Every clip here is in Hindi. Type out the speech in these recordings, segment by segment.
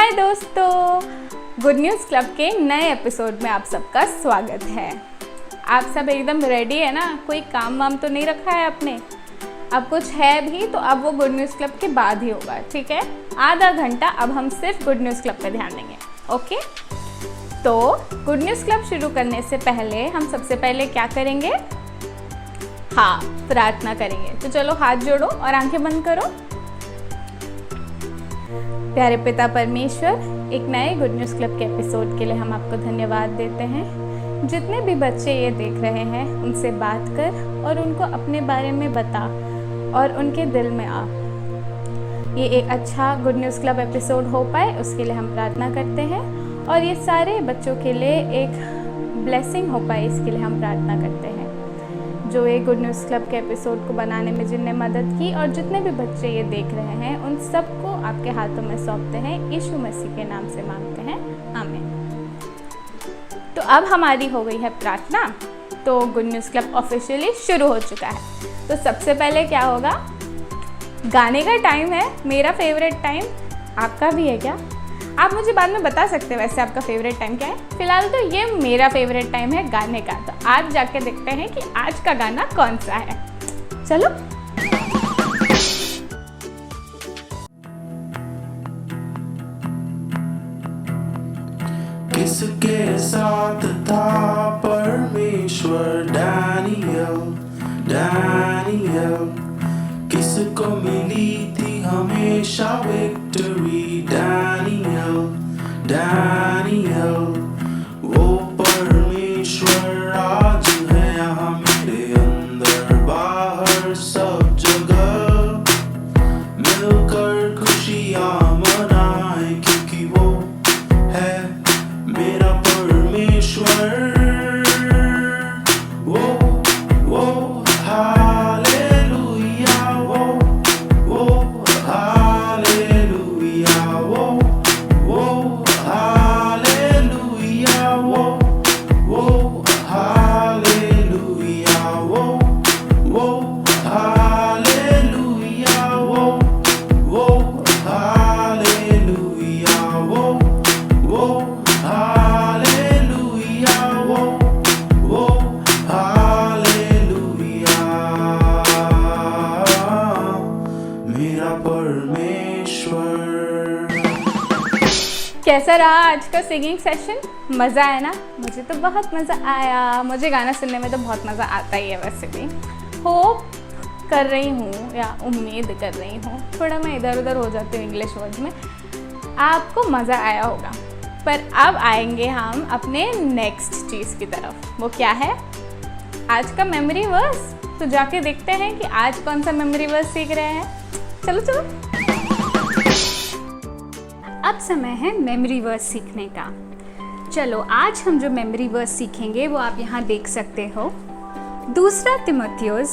हाय दोस्तों, गुड न्यूज़ क्लब के नए एपिसोड में आप सबका स्वागत है। आप सब एकदम रेडी है ना? कोई काम वाम तो नहीं रखा है आपने? अब कुछ है भी तो अब वो गुड न्यूज़ क्लब के बाद ही होगा, ठीक है? आधा घंटा अब हम सिर्फ गुड न्यूज़ क्लब पे ध्यान देंगे, ओके? तो गुड न्यूज़ क्लब शुरू करने से पहले हम सबसे पहले क्या करेंगे? हाँ, प्रार्थना करेंगे। तो चलो हाथ जोड़ो और आंखें बंद करो। प्यारे पिता परमेश्वर, एक नए गुड न्यूज़ क्लब के एपिसोड के लिए हम आपको धन्यवाद देते हैं। जितने भी बच्चे ये देख रहे हैं उनसे बात कर और उनको अपने बारे में बता और उनके दिल में आ। ये एक अच्छा गुड न्यूज़ क्लब एपिसोड हो पाए उसके लिए हम प्रार्थना करते हैं और ये सारे बच्चों के लिए एक ब्लेसिंग हो पाए इसके लिए हम प्रार्थना करते हैं। जो ये गुड न्यूज़ क्लब के एपिसोड को बनाने में जिनने मदद की और जितने भी बच्चे ये देख रहे हैं उन सबको आपके हाथों में सौंपते हैं। यीशु मसीह के नाम से मांगते हैं, आमीन। तो अब हमारी हो गई है प्रार्थना, तो गुड न्यूज़ क्लब ऑफिशियली शुरू हो चुका है। तो सबसे पहले क्या होगा? गाने का टाइम है, मेरा फेवरेट टाइम। आपका भी है क्या? आप मुझे बाद में बता सकते हैं वैसे आपका फेवरेट टाइम क्या है। फिलहाल तो ये मेरा फेवरेट टाइम है गाने का। तो आज जाके देखते हैं कि आज का गाना कौन सा है। चलो। किसके साथ था परमेश्वर? डैनियल किसको मिली थी हमेशा विक्ट्री? डैनियल वो परमेश्वर आज है यहाँ मेरे अंदर बाहर सब जगह। मिलकर खुशियाँ मनाए क्योंकि वो है मेरा परमेश्वर। वो हालेलुया, वो हालेलुया, वो हालेलुया, वो हालेलुया, वो हालेलुया, वो हालेलुया, वो हालेलुया, वो हालेलुया, मेरा परमेश्वर। कैसा रहा आज का सिंगिंग सेशन? मज़ा आया ना? मुझे तो बहुत मज़ा आया। मुझे गाना सुनने में तो बहुत मज़ा आता ही है। वैसे भी होप कर रही हूँ या उम्मीद कर रही हूँ, थोड़ा मैं इधर उधर हो जाती हूँ इंग्लिश वर्ड में, आपको मज़ा आया होगा। पर अब आएंगे हम अपने नेक्स्ट चीज़ की तरफ। वो क्या है? आज का मेमोरी वर्स। तो जाके देखते हैं कि आज कौन सा मेमोरी वर्स सीख रहे हैं। चलो चलो। अब समय है मेमोरी वर्स सीखने का। चलो, आज हम जो मेमोरी वर्स सीखेंगे वो आप यहाँ देख सकते हो। दूसरा तिमुथियुस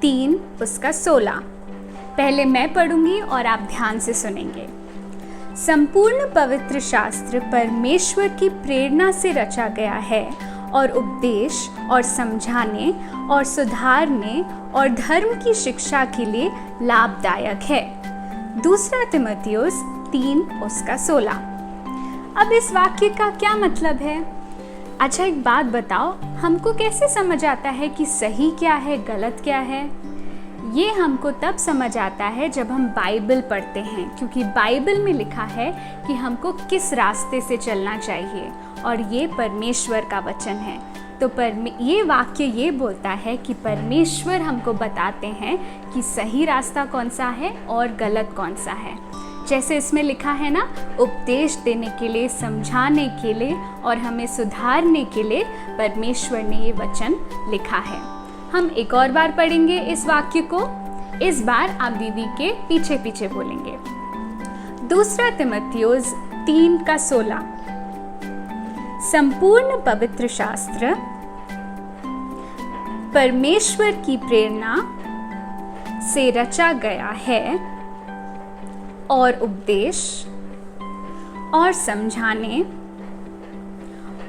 3 उसका 16। पहले मैं पढ़ूंगी और आप ध्यान से सुनेंगे। संपूर्ण पवित्र शास्त्र परमेश्वर की प्रेरणा से रचा गया है और उपदेश और समझाने और सुधारने और धर्म की शिक्षा के लिए लाभदायक है। दूसरा तिमुथियुस 3 उसका 16। अब इस वाक्य का क्या मतलब है? अच्छा, एक बात बताओ, हमको कैसे समझ आता है कि सही क्या है, गलत क्या है? ये हमको तब समझ आता है जब हम बाइबल पढ़ते हैं, क्योंकि बाइबल में लिखा है कि हमको किस रास्ते से चलना चाहिए और ये परमेश्वर का वचन है। तो ये वाक्य ये बोलता है कि परमेश्वर हमको बताते हैं कि सही रास्ता कौन सा है और गलत कौन सा है। जैसे इसमें लिखा है ना, उपदेश देने के लिए, समझाने के लिए और हमें सुधारने के लिए परमेश्वर ने ये वचन लिखा है। हम एक और बार पढ़ेंगे इस वाक्य को। इस बार आप दीदी के पीछे पीछे बोलेंगे। दूसरा तिमुथियुस 3 का 16। संपूर्ण पवित्र शास्त्र परमेश्वर की प्रेरणा से रचा गया है और उपदेश और समझाने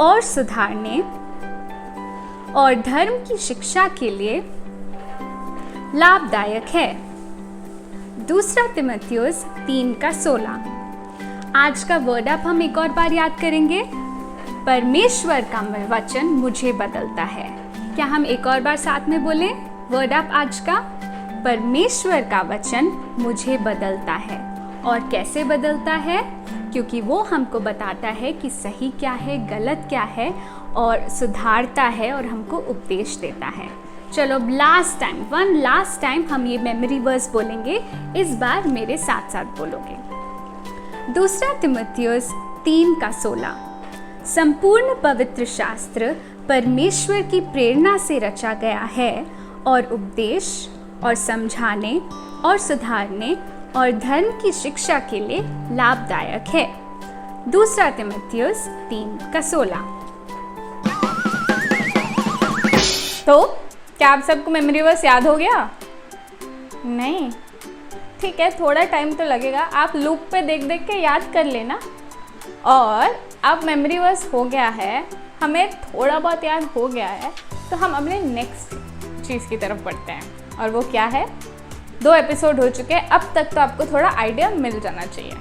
और सुधारने और धर्म की शिक्षा के लिए लाभदायक है। दूसरा तिमुथियुस 3 का 16। आज का वर्ड अप हम एक और बार याद करेंगे। परमेश्वर का वचन मुझे बदलता है। क्या हम एक और बार साथ में बोलें वर्ड अप आज का? परमेश्वर का वचन मुझे बदलता है। और कैसे बदलता है? क्योंकि वो हमको बताता है कि सही क्या है, गलत क्या है, और सुधारता है और हमको उपदेश देता है। चलो वन लास्ट टाइम हम ये मेमोरी वर्स बोलेंगे। इस बार मेरे साथ साथ बोलोगे। 2 तिमुथियुस 3:16। संपूर्ण पवित्र शास्त्र परमेश्वर की प्रेरणा से रचा गया है और उपदेश और समझाने और सुधारने और धर्म की शिक्षा के लिए लाभदायक है। 2 तिमुथियुस 3:16। तो क्या आप सबको मेमोरी वर्स याद हो गया? नहीं? ठीक है, थोड़ा टाइम तो लगेगा। आप लूप पे देख देख के याद कर लेना। और अब मेमोरी वर्स हो गया है, हमें थोड़ा बहुत याद हो गया है, तो हम अपने नेक्स्ट चीज़ की तरफ बढ़ते हैं। और वो क्या है? 2 एपिसोड हो चुके हैं, अब तक तो आपको थोड़ा आइडिया मिल जाना चाहिए।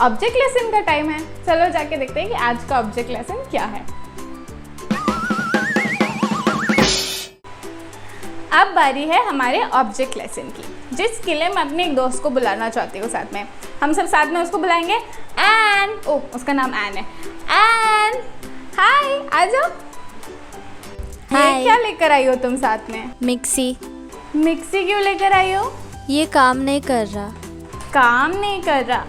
ऑब्जेक्ट लेसन का टाइम है। चलो जाके देखते हैं कि आज का ऑब्जेक्ट लेसन क्या है। अब बारी है हमारे ऑब्जेक्ट लेसन की, जिसके लिए मैं अपने एक दोस्त को बुलाना चाहती हूँ साथ में। हम सब साथ में उसको बुलाएंगे। एन, उसका नाम एन है। एन, हाय, आ जाओ। हाय। क्या लेकर आई हो तुम साथ में? मिक्सी। मिक्सी क्यों लेकर आई हो? ये काम नहीं कर रहा। काम नहीं कर रहा?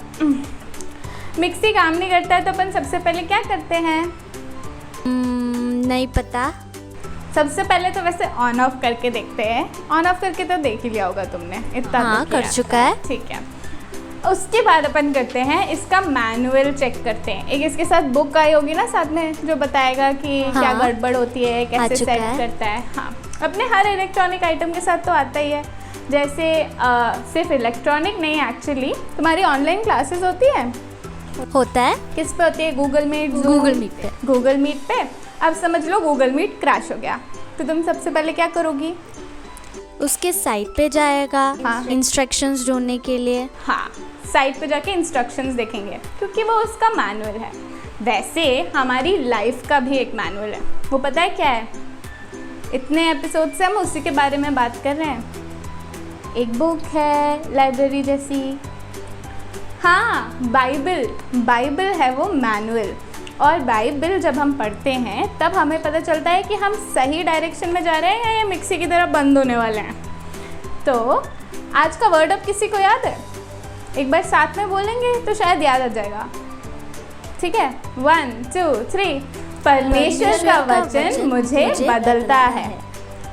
मिक्सी काम नहीं करता है तो अपन सबसे पहले क्या करते हैं? नहीं पता। सबसे पहले तो वैसे ऑन ऑफ करके देखते हैं। ऑन ऑफ करके तो देख ही लिया होगा तुमने, इतना हाँ, तो किया। कर चुका है। ठीक है। उसके बाद अपन करते हैं इसका मैनुअल चेक करते हैं। एक इसके साथ बुक आई होगी ना साथ में, जो बताएगा कि हाँ, क्या गड़बड़ होती है, कैसे चुका सेट है। करता है। हाँ, अपने हर इलेक्ट्रॉनिक आइटम के साथ तो आता ही है। जैसे सिर्फ इलेक्ट्रॉनिक नहीं, एक्चुअली तुम्हारी ऑनलाइन क्लासेस होती है। होता है। किस पे होती है? Google Meet. गूगल मीट पे। गूगल मीट पे। अब समझ लो गूगल मीट क्रैश हो गया, तो तुम सबसे पहले क्या करोगी? उसके साइट पे जाएगा। हाँ। इंस्ट्रक्शंस ढूंढने के लिए। हाँ, साइट पे जाके इंस्ट्रक्शंस देखेंगे, क्योंकि वो उसका मैनुअल है। वैसे हमारी लाइफ का भी एक मैनुअल है। वो पता है क्या है? इतने एपिसोड से हम उसी के बारे में बात कर रहे हैं। एक बुक है लाइब्रेरी जैसी। हाँ, बाइबल है वो मैनुअल। और बाइबल जब हम पढ़ते हैं तब हमें पता चलता है कि हम सही डायरेक्शन में जा रहे हैं या ये मिक्सी की तरह बंद होने वाले हैं। तो आज का वर्ड अप किसी को याद है? एक बार साथ में बोलेंगे तो शायद याद आ जाएगा। ठीक है, 1 2 3। परमेश्वर का वचन मुझे बदलता है।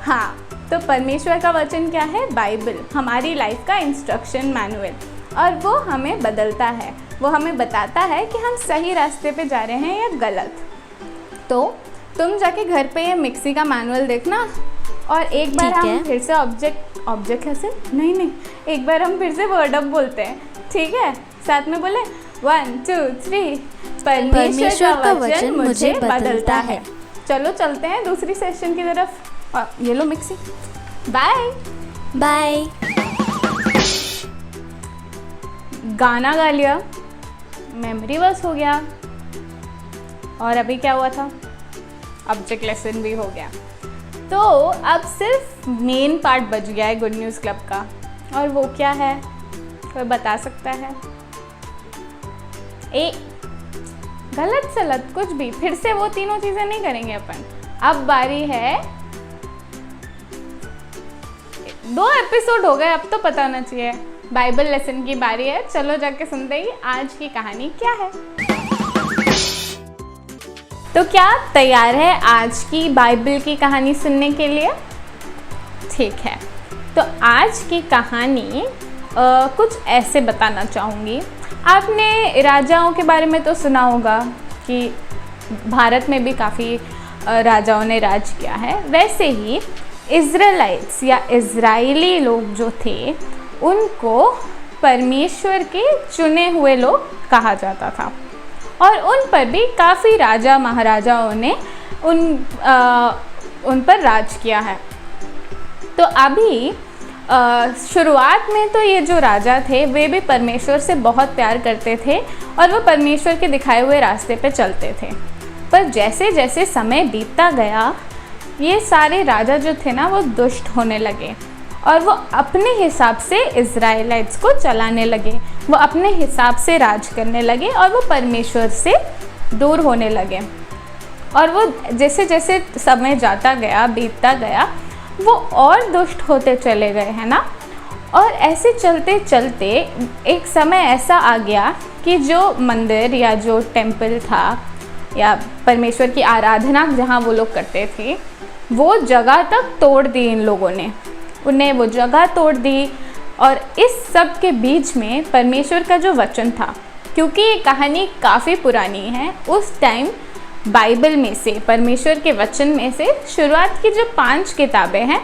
हाँ, तो परमेश्वर का वचन क्या है? बाइबल, हमारी लाइफ का इंस्ट्रक्शन मैनुअल। और वो हमें बदलता है, वो हमें बताता है कि हम सही रास्ते पे जा रहे हैं या गलत। तो तुम जाके घर पे ये मिक्सी का मैनुअल देखना। और एक बार हम फिर से ऑब्जेक्ट लेसन नहीं, एक बार हम फिर से वर्ड अप बोलते हैं। ठीक है, साथ में बोले 1 2 3। परमेश्वर का वचन मुझे बदलता है। चलो चलते हैं दूसरी सेशन की तरफ। और ये लो मिक्सी। Bye bye. गाना गा लिया, मेमोरी वर्स हो गया, और अभी क्या हुआ था? ऑब्जेक्ट लेसन भी हो गया। तो अब सिर्फ मेन पार्ट बच गया है गुड न्यूज़ क्लब का। और वो क्या है? कोई बता सकता है? गलत सलत कुछ भी। फिर से वो तीनों चीज़ें नहीं करेंगे अपन। अब बारी है, 2 एपिसोड हो गए, अब तो पता होना चाहिए। बाइबल लेसन की बारी है। चलो जाके सुनते ही आज की कहानी क्या है। तो क्या तैयार है आज की बाइबल की कहानी सुनने के लिए? ठीक है, तो आज की कहानी कुछ ऐसे बताना चाहूँगी। आपने राजाओं के बारे में तो सुना होगा कि भारत में भी काफ़ी राजाओं ने राज किया है। वैसे ही इज़राइलाइट्स या इज़राइली लोग जो थे, उनको परमेश्वर के चुने हुए लोग कहा जाता था। और उन पर भी काफ़ी राजा महाराजाओं ने उन पर राज किया है। तो अभी शुरुआत में तो ये जो राजा थे वे भी परमेश्वर से बहुत प्यार करते थे और वो परमेश्वर के दिखाए हुए रास्ते पे चलते थे। पर जैसे जैसे समय बीतता गया ये सारे राजा जो थे ना वो दुष्ट होने लगे और वो अपने हिसाब से इज़राइलाइट्स को चलाने लगे, वो अपने हिसाब से राज करने लगे और वो परमेश्वर से दूर होने लगे। और वो जैसे जैसे समय जाता गया, बीतता गया, वो और दुष्ट होते चले गए, है ना। और ऐसे चलते चलते एक समय ऐसा आ गया कि जो मंदिर या जो टेम्पल था या परमेश्वर की आराधना जहाँ वो लोग करते थे वो जगह तक तोड़ दी इन लोगों ने, उन्हें वो जगह तोड़ दी। और इस सब के बीच में परमेश्वर का जो वचन था, क्योंकि ये कहानी काफ़ी पुरानी है, उस टाइम बाइबल में से, परमेश्वर के वचन में से शुरुआत की जो 5 किताबें हैं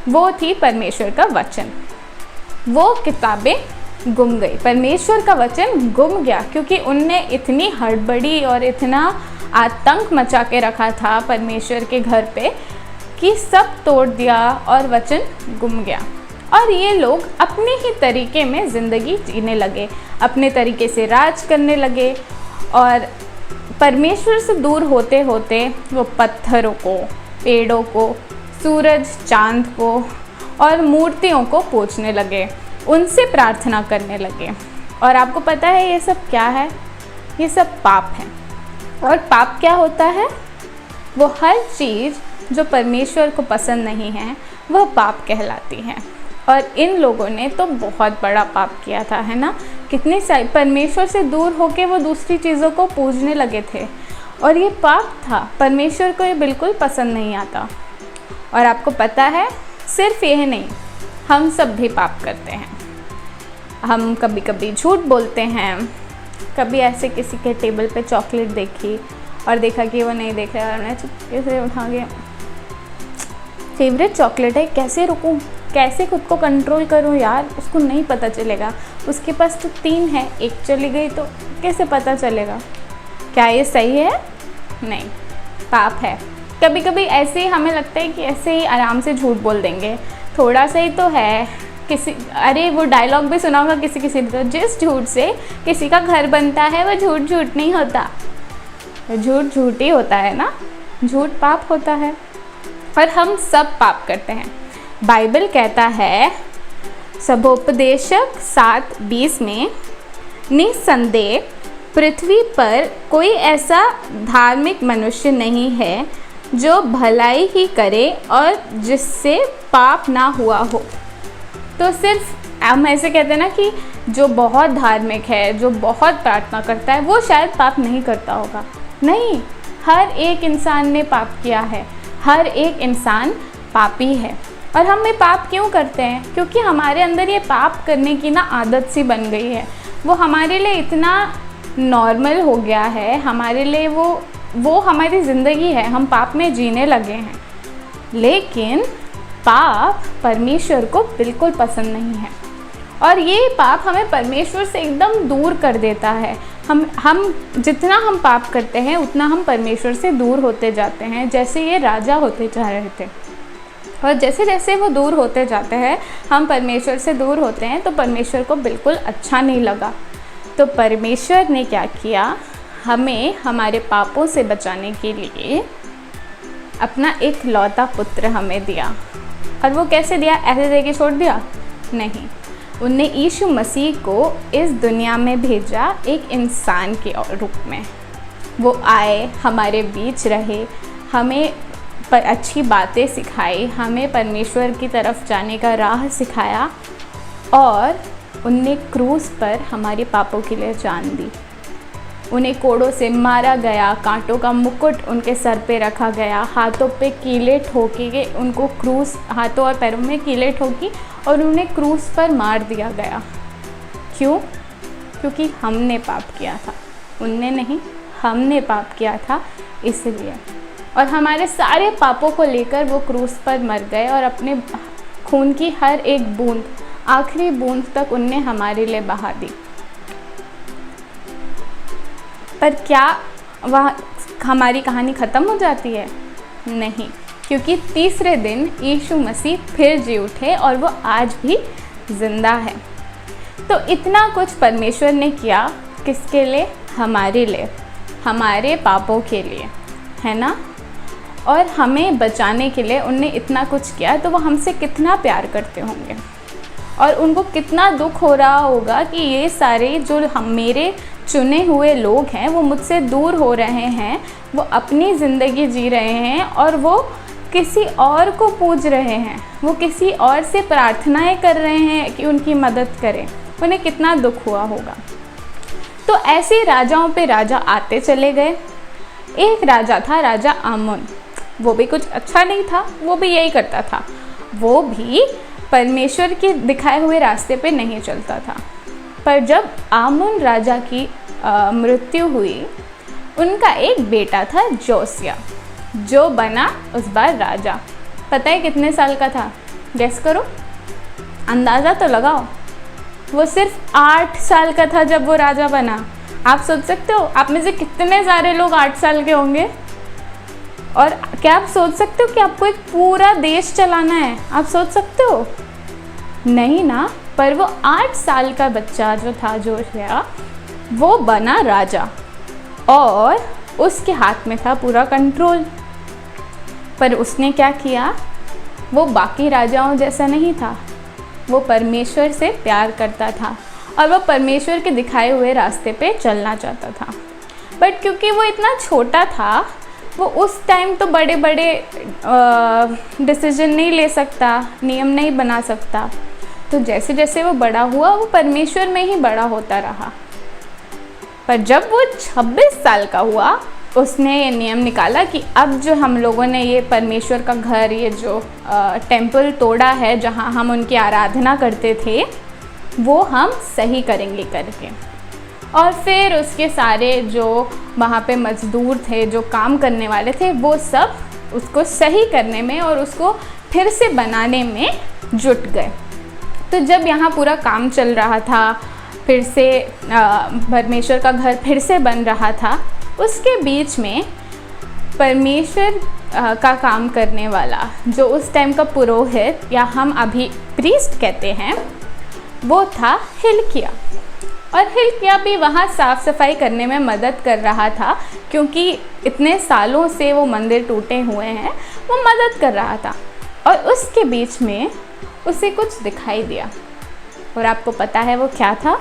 वो थी परमेश्वर का वचन। वो किताबें गुम गई, परमेश्वर का वचन गुम गया, क्योंकि उनने इतनी हड़बड़ी और इतना आतंक मचा के रखा था परमेश्वर के घर पे कि सब तोड़ दिया और वचन गुम गया। और ये लोग अपने ही तरीके में ज़िंदगी जीने लगे, अपने तरीके से राज करने लगे और परमेश्वर से दूर होते होते वो पत्थरों को, पेड़ों को, सूरज, चांद को और मूर्तियों को पूजने लगे, उनसे प्रार्थना करने लगे। और आपको पता है ये सब क्या है? ये सब पाप है। और पाप क्या होता है? वो हर चीज़ जो परमेश्वर को पसंद नहीं है वह पाप कहलाती है। और इन लोगों ने तो बहुत बड़ा पाप किया था, है ना। कितने सारे परमेश्वर से दूर होके वो दूसरी चीज़ों को पूजने लगे थे और ये पाप था, परमेश्वर को ये बिल्कुल पसंद नहीं आता। और आपको पता है सिर्फ यह नहीं, हम सब भी पाप करते हैं। हम कभी कभी झूठ बोलते हैं, कभी ऐसे किसी के टेबल पे चॉकलेट देखी और देखा कि वो नहीं देख रहा और मैं चुपके से उठा के, फेवरेट चॉकलेट है, कैसे रुकूं, कैसे खुद को कंट्रोल करूं यार, उसको नहीं पता चलेगा, उसके पास तो 3 है, एक चली गई तो कैसे पता चलेगा। क्या ये सही है? नहीं, पाप है। कभी कभी ऐसे ही हमें लगता है कि ऐसे ही आराम से झूठ बोल देंगे, थोड़ा सा ही तो है, किसी, अरे वो डायलॉग भी सुना होगा किसी ने, तो जिस झूठ से किसी का घर बनता है वो झूठ झूठ नहीं होता, झूठ झूठ ही होता है ना, झूठ पाप होता है। और हम सब पाप करते हैं। बाइबल कहता है सबोपदेशक 7:20 में, निस्संदेह पृथ्वी पर कोई ऐसा धार्मिक मनुष्य नहीं है जो भलाई ही करे और जिससे पाप ना हुआ हो। तो सिर्फ हम ऐसे कहते हैं ना कि जो बहुत धार्मिक है, जो बहुत प्रार्थना करता है, वो शायद पाप नहीं करता होगा। नहीं, हर एक इंसान ने पाप किया है, हर एक इंसान पापी है। और हम ये पाप क्यों करते हैं? क्योंकि हमारे अंदर ये पाप करने की ना आदत सी बन गई है, वो हमारे लिए इतना नॉर्मल हो गया है, हमारे लिए वो हमारी ज़िंदगी है, हम पाप में जीने लगे हैं। लेकिन पाप परमेश्वर को बिल्कुल पसंद नहीं है और ये पाप हमें परमेश्वर से एकदम दूर कर देता है। हम जितना हम पाप करते हैं उतना हम परमेश्वर से दूर होते जाते हैं, जैसे ये राजा होते जा रहे थे। और जैसे जैसे वो दूर होते जाते हैं, हम परमेश्वर से दूर होते हैं, तो परमेश्वर को बिल्कुल अच्छा नहीं लगा। तो परमेश्वर ने क्या किया? हमें हमारे पापों से बचाने के लिए अपना एक लौता पुत्र हमें दिया। और वो कैसे दिया? ऐसे दे के छोड़ दिया? नहीं, उनने यीशु मसीह को इस दुनिया में भेजा एक इंसान के रूप में। वो आए, हमारे बीच रहे, हमें पर अच्छी बातें सिखाई, हमें परमेश्वर की तरफ जाने का राह सिखाया और उनने क्रूस पर हमारे पापों के लिए जान दी। उन्हें कोड़ों से मारा गया, कांटों का मुकुट उनके सर पे रखा गया, हाथों पे कीलें ठोकी, उनको क्रूस, हाथों और पैरों में कीलें ठोकी और उन्हें क्रूस पर मार दिया गया। क्यों? क्योंकि हमने पाप किया था, उनने नहीं, हमने पाप किया था इसलिए। और हमारे सारे पापों को लेकर वो क्रूस पर मर गए और अपने खून की हर एक बूंद, आखिरी बूंद तक उनने हमारे लिए बहा दी। पर क्या वह हमारी कहानी ख़त्म हो जाती है? नहीं, क्योंकि तीसरे दिन यीशु मसीह फिर जी उठे और वो आज भी ज़िंदा है। तो इतना कुछ परमेश्वर ने किया किसके लिए? हमारे लिए, हमारे पापों के लिए, है ना। और हमें बचाने के लिए उनने इतना कुछ किया, तो वो हमसे कितना प्यार करते होंगे और उनको कितना दुख हो रहा होगा कि ये सारे जो मेरे चुने हुए लोग हैं वो मुझसे दूर हो रहे हैं, वो अपनी ज़िंदगी जी रहे हैं और वो किसी और को पूज रहे हैं, वो किसी और से प्रार्थनाएं कर रहे हैं कि उनकी मदद करें। उन्हें कितना दुख हुआ होगा। तो ऐसे राजाओं पे राजा आते चले गए। एक राजा था, राजा आमोन। वो भी कुछ अच्छा नहीं था, वो भी यही करता था, वो भी परमेश्वर के दिखाए हुए रास्ते पे नहीं चलता था। पर जब आमोन राजा की मृत्यु हुई, उनका एक बेटा था जोसिया, जो बना उस बार राजा। पता है कितने साल का था? गेस करो, अंदाज़ा तो लगाओ। वो सिर्फ 8 साल का था जब वो राजा बना। आप सोच सकते हो आप में से कितने सारे लोग 8 साल के होंगे? और क्या आप सोच सकते हो कि आपको एक पूरा देश चलाना है? आप सोच सकते हो? नहीं ना। पर वो 8 साल का बच्चा जो था जोसिया, वो बना राजा और उसके हाथ में था पूरा कंट्रोल। पर उसने क्या किया? वो बाकी राजाओं जैसा नहीं था। वो परमेश्वर से प्यार करता था और वो परमेश्वर के दिखाए हुए रास्ते पे चलना चाहता था। बट क्योंकि वो इतना छोटा था, वो उस टाइम तो बड़े बड़े डिसीजन नहीं ले सकता, नियम नहीं बना सकता। तो जैसे जैसे वो बड़ा हुआ, वो परमेश्वर में ही बड़ा होता रहा। पर जब वो 26 साल का हुआ, उसने ये नियम निकाला कि अब जो हम लोगों ने ये परमेश्वर का घर, ये जो टेम्पल तोड़ा है जहाँ हम उनकी आराधना करते थे, वो हम सही करेंगे करके। और फिर उसके सारे जो वहाँ पे मज़दूर थे, जो काम करने वाले थे, वो सब उसको सही करने में और उसको फिर से बनाने में जुट गए। तो जब यहाँ पूरा काम चल रहा था, फिर से परमेश्वर का घर फिर से बन रहा था, उसके बीच में परमेश्वर का काम करने वाला, जो उस टाइम का पुरोहित या हम अभी प्रीस्ट कहते हैं, वो था हिल्किय्याह। और हिल्किय्याह भी वहाँ साफ़ सफाई करने में मदद कर रहा था, क्योंकि इतने सालों से वो मंदिर टूटे हुए हैं, वो मदद कर रहा था। और उसके बीच में उसे कुछ दिखाई दिया, और आपको पता है वो क्या था?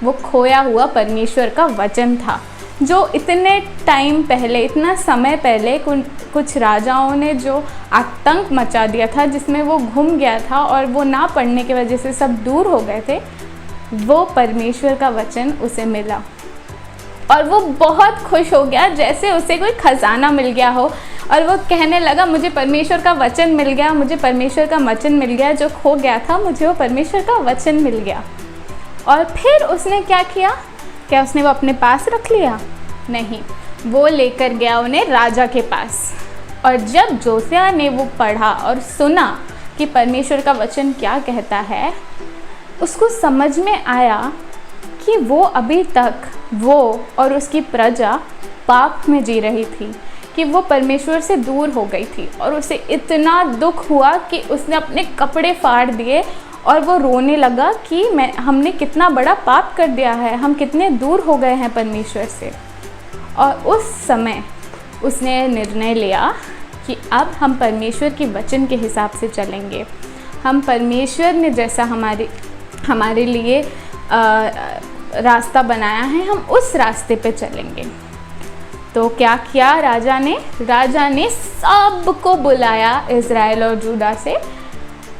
वो खोया हुआ परमेश्वर का वचन था, जो इतने टाइम पहले, इतना समय पहले कुछ राजाओं ने जो आतंक मचा दिया था, जिसमें वो घुम गया था और वो ना पढ़ने की वजह से सब दूर हो गए थे। वो परमेश्वर का वचन उसे मिला और वो बहुत खुश हो गया, जैसे उसे कोई खजाना मिल गया हो। और वो कहने लगा, मुझे परमेश्वर का वचन मिल गया, मुझे परमेश्वर का वचन मिल गया, जो खो गया था मुझे वो परमेश्वर का वचन मिल गया। और फिर उसने क्या किया? क्या उसने वो अपने पास रख लिया? नहीं, वो लेकर गया उन्हें राजा के पास। और जब जोसिया ने वो पढ़ा और सुना कि परमेश्वर का वचन क्या कहता है, उसको समझ में आया कि वो अभी तक, वो और उसकी प्रजा पाप में जी रही थी, कि वो परमेश्वर से दूर हो गई थी। और उसे इतना दुख हुआ कि उसने अपने कपड़े फाड़ दिए और वो रोने लगा कि हमने कितना बड़ा पाप कर दिया है, हम कितने दूर हो गए हैं परमेश्वर से। और उस समय उसने निर्णय लिया कि अब हम परमेश्वर के वचन के हिसाब से चलेंगे। हम परमेश्वर ने जैसा हमारे लिए रास्ता बनाया है, हम उस रास्ते पे चलेंगे। तो क्या किया राजा ने सबको बुलाया, इज़राइल और जूदा से,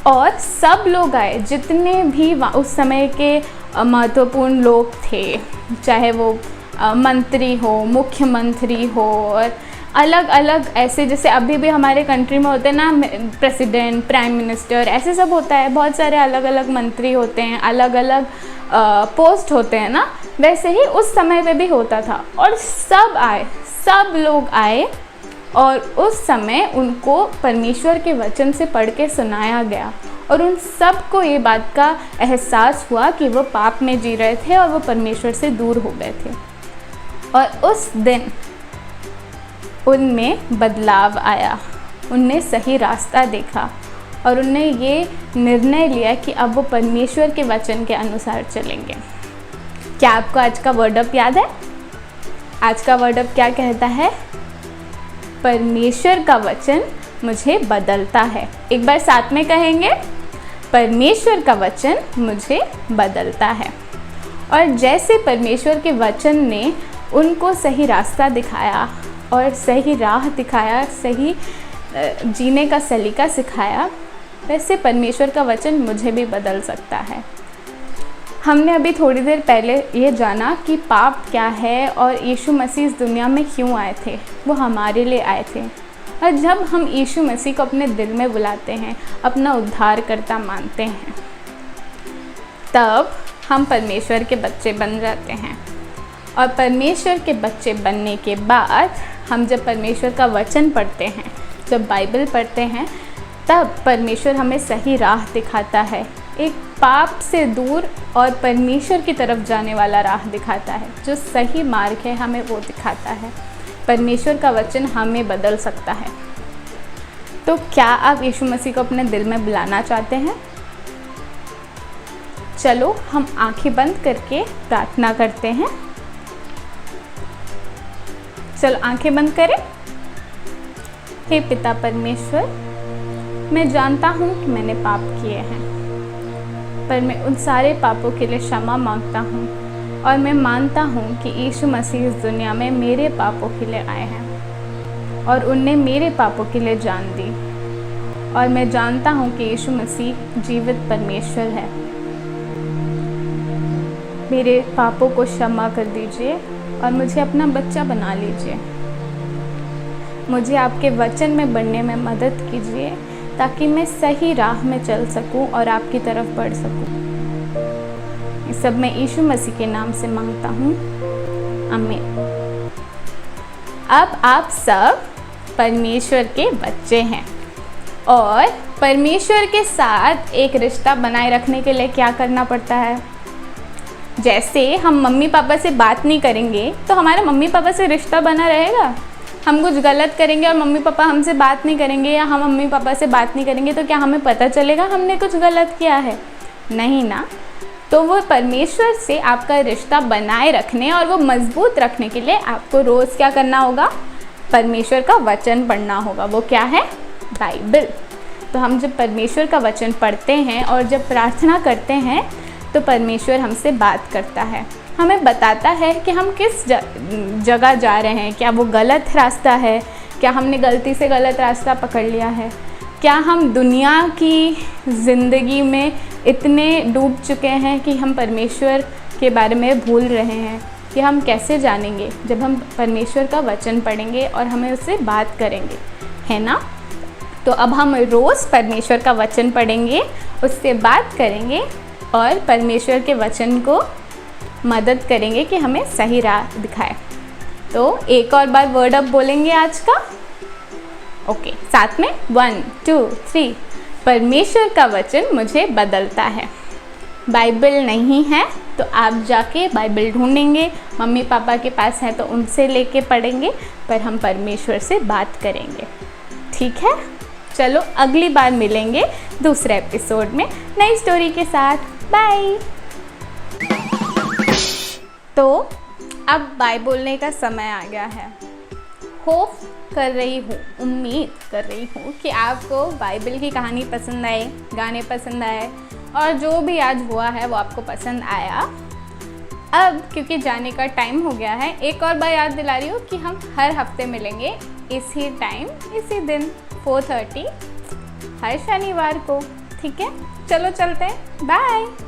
और सब लोग आए, जितने भी उस समय के महत्वपूर्ण लोग थे, चाहे वो मंत्री हो, मुख्यमंत्री हो, और अलग अलग ऐसे, जैसे अभी भी हमारे कंट्री में होते हैं ना, प्रेसिडेंट, प्राइम मिनिस्टर, ऐसे सब होता है, बहुत सारे अलग अलग मंत्री होते हैं, अलग अलग पोस्ट होते हैं ना, वैसे ही उस समय पे भी होता था। और सब लोग आए और उस समय उनको परमेश्वर के वचन से पढ़ के सुनाया गया, और उन सब को ये बात का एहसास हुआ कि वो पाप में जी रहे थे और वो परमेश्वर से दूर हो गए थे। और उस दिन उनमें बदलाव आया, उनने सही रास्ता देखा और उनने ये निर्णय लिया कि अब वो परमेश्वर के वचन के अनुसार चलेंगे। क्या आपको आज का वर्ड अप याद है? आज का वर्ड अप क्या कहता है? परमेश्वर का वचन मुझे बदलता है। एक बार साथ में कहेंगे, परमेश्वर का वचन मुझे बदलता है। और जैसे परमेश्वर के वचन ने उनको सही रास्ता दिखाया और सही राह दिखाया, सही जीने का सलीका सिखाया, वैसे परमेश्वर का वचन मुझे भी बदल सकता है। हमने अभी थोड़ी देर पहले ये जाना कि पाप क्या है और यीशु मसीह इस दुनिया में क्यों आए थे। वो हमारे लिए आए थे। और जब हम यीशु मसीह को अपने दिल में बुलाते हैं, अपना उद्धारकर्ता मानते हैं, तब हम परमेश्वर के बच्चे बन जाते हैं। और परमेश्वर के बच्चे बनने के बाद हम जब परमेश्वर का वचन पढ़ते हैं, जब बाइबल पढ़ते हैं, तब परमेश्वर हमें सही राह दिखाता है। एक पाप से दूर और परमेश्वर की तरफ जाने वाला राह दिखाता है। जो सही मार्ग है हमें वो दिखाता है। परमेश्वर का वचन हमें बदल सकता है। तो क्या आप यीशु मसीह को अपने दिल में बुलाना चाहते हैं? चलो हम आंखें बंद करके प्रार्थना करते हैं। चलो आंखें बंद करें। हे पिता परमेश्वर, मैं जानता हूँ कि मैंने पाप किए हैं, पर मैं उन सारे पापों के लिए क्षमा मांगता हूँ और मैं मानता हूँ कि यीशु मसीह इस दुनिया में मेरे पापों के लिए आए हैं और उनने मेरे पापों के लिए जान दी। और मैं जानता हूँ कि यीशु मसीह जीवित परमेश्वर है। मेरे पापों को क्षमा कर दीजिए और मुझे अपना बच्चा बना लीजिए। मुझे आपके वचन में बढ़ने में मदद कीजिए ताकि मैं सही राह में चल सकूं और आपकी तरफ बढ़ सकूं। ये सब मैं यीशु मसीह के नाम से मांगता हूँ, आमीन। अब आप सब परमेश्वर के बच्चे हैं और परमेश्वर के साथ एक रिश्ता बनाए रखने के लिए क्या करना पड़ता है? जैसे हम मम्मी पापा से बात नहीं करेंगे तो हमारा मम्मी पापा से रिश्ता बना रहेगा? हम कुछ गलत करेंगे और मम्मी पापा हमसे बात नहीं करेंगे या हम मम्मी पापा से बात नहीं करेंगे तो क्या हमें पता चलेगा हमने कुछ गलत किया है? नहीं ना। तो वो परमेश्वर से आपका रिश्ता बनाए रखने और वो मजबूत रखने के लिए आपको रोज़ क्या करना होगा? परमेश्वर का वचन पढ़ना होगा। वो क्या है? बाइबल। तो हम जब परमेश्वर का वचन पढ़ते हैं और जब प्रार्थना करते हैं तो परमेश्वर हमसे बात करता है, हमें बताता है कि हम किस जगह जा रहे हैं। क्या वो गलत रास्ता है? क्या हमने गलती से गलत रास्ता पकड़ लिया है? क्या हम दुनिया की ज़िंदगी में इतने डूब चुके हैं कि हम परमेश्वर के बारे में भूल रहे हैं? कि हम कैसे जानेंगे जब हम परमेश्वर का वचन पढ़ेंगे और हमें उससे बात करेंगे, है ना? तो अब हम रोज़ परमेश्वर का वचन पढ़ेंगे, उससे बात करेंगे और परमेश्वर के वचन को मदद करेंगे कि हमें सही राह दिखाए। तो एक और बार वर्ड अप बोलेंगे आज का। ओके, साथ में 1 2 3। परमेश्वर का वचन मुझे बदलता है। बाइबल नहीं है तो आप जाके बाइबल ढूंढेंगे, मम्मी पापा के पास है तो उनसे लेके पढ़ेंगे, पर हम परमेश्वर से बात करेंगे। ठीक है? चलो अगली बार मिलेंगे दूसरे एपिसोड में नई स्टोरी के साथ। बाय। तो अब बाय बोलने का समय आ गया है। होप कर रही हूँ, उम्मीद कर रही हूँ कि आपको बाइबल की कहानी पसंद आए, गाने पसंद आए और जो भी आज हुआ है वो आपको पसंद आया। अब क्योंकि जाने का टाइम हो गया है, एक और बार याद दिला रही हूँ कि हम हर हफ्ते मिलेंगे इसी टाइम, इसी दिन 4:30 हर शनिवार को। ठीक है? चलो चलते हैं। बाय।